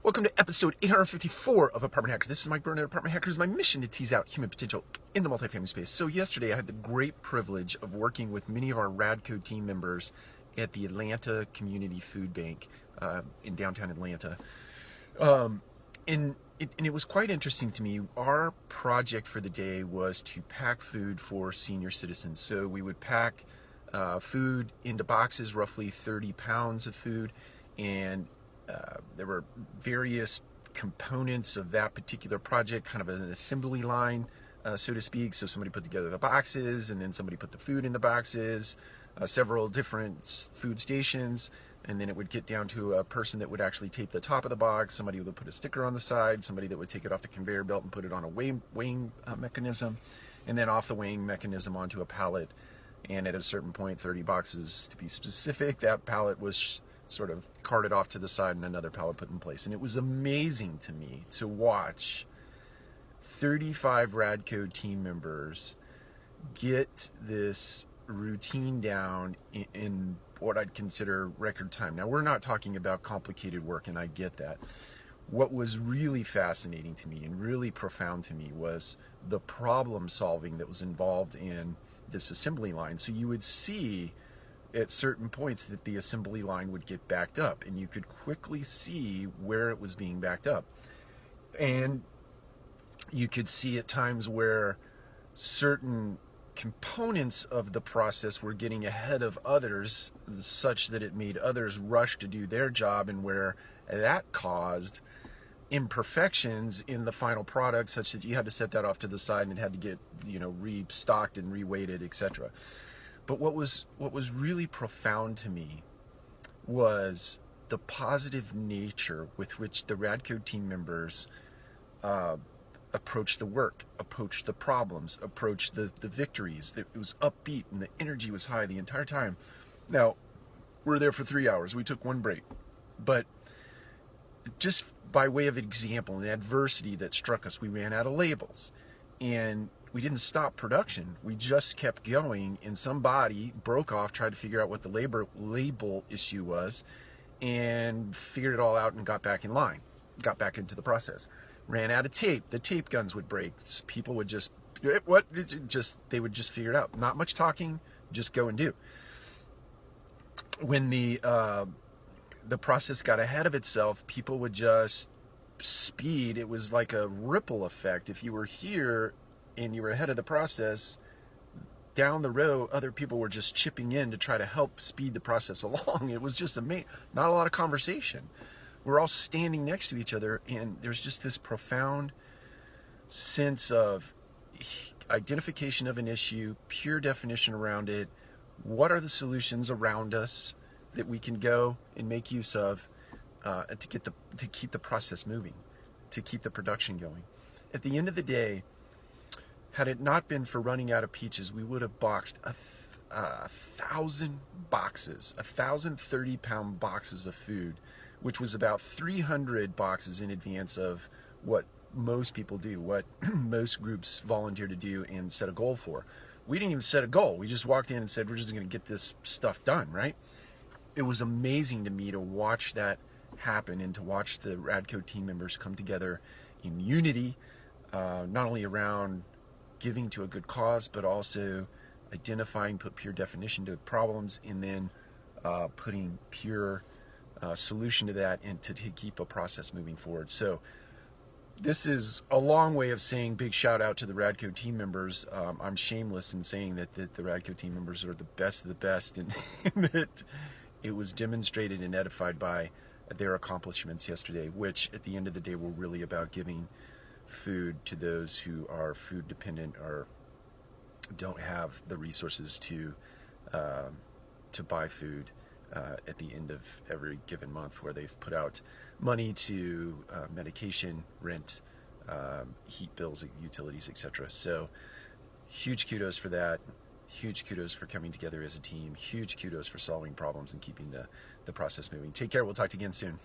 Welcome to episode 854 of Apartment Hacker. This is Mike Burnett, Apartment Hacker. It's my mission to tease out human potential in the multifamily space. So yesterday I had the great privilege of working with many of our Radco team members at the Atlanta Community Food Bank in downtown Atlanta. And it was quite interesting to me. Our project for the day was to pack food for senior citizens. So we would pack food into boxes, roughly 30 pounds of food, and there were various components of that particular project, kind of an assembly line, so to speak. So somebody put together the boxes, and then somebody put the food in the boxes, several different food stations, and then it would get down to a person that would actually tape the top of the box, somebody would put a sticker on the side, somebody that would take it off the conveyor belt and put it on a weighing mechanism, and then off the weighing mechanism onto a pallet. And at a certain point, 30 boxes to be specific, that pallet was sort of carted off to the side and another pallet put in place. And it was amazing to me to watch 35 Radco team members get this routine down in what I'd consider record time. Now, we're not talking about complicated work, and I get that. What was really fascinating to me and really profound to me was the problem solving that was involved in this assembly line. So you would see at certain points that the assembly line would get backed up, and you could quickly see where it was being backed up. And you could see at times where certain components of the process were getting ahead of others, such that it made others rush to do their job, and where that caused imperfections in the final product, such that you had to set that off to the side and it had to get, restocked and reweighted, etc. But what was really profound to me was the positive nature with which the Radco team members approached the work, approached the problems, approached the victories. It was upbeat and the energy was high the entire time. Now, we're there for 3 hours. We took one break. But just by way of example, the adversity that struck us, we ran out of labels. And we didn't stop production. We just kept going, and somebody broke off, tried to figure out what the label issue was, and figured it all out and got back in line, got back into the process. Ran out of tape. The tape guns would break. People would they would just figure it out. Not much talking, just go and do. When the process got ahead of itself, people would just speed. It was like a ripple effect. If you were here and you were ahead of the process, down the road, other people were just chipping in to try to help speed the process along. It was just amazing. Not a lot of conversation. We're all standing next to each other, and there's just this profound sense of identification of an issue, pure definition around it. What are the solutions around us that we can go and make use of to keep the process moving, to keep the production going? At the end of the day, had it not been for running out of peaches, we would have boxed 1,000 boxes, 1,000 30-pound boxes of food, which was about 300 boxes in advance of what most people do, what most groups volunteer to do and set a goal for. We didn't even set a goal. We just walked in and said, we're just going to get this stuff done, right? It was amazing to me to watch that happen and to watch the Radco team members come together in unity, not only around giving to a good cause, but also identifying, put pure definition to problems, and then putting pure solution to that, and to keep a process moving forward. So this is a long way of saying big shout out to the Radco team members. I'm shameless in saying that the Radco team members are the best of the best, and that it was demonstrated and edified by their accomplishments yesterday, which at the end of the day were really about giving food to those who are food dependent or don't have the resources to buy food at the end of every given month, where they've put out money to medication, rent, heat bills, utilities, etc. So huge kudos for that. Huge kudos for coming together as a team. Huge kudos for solving problems and keeping the process moving. Take care. We'll talk to you again soon.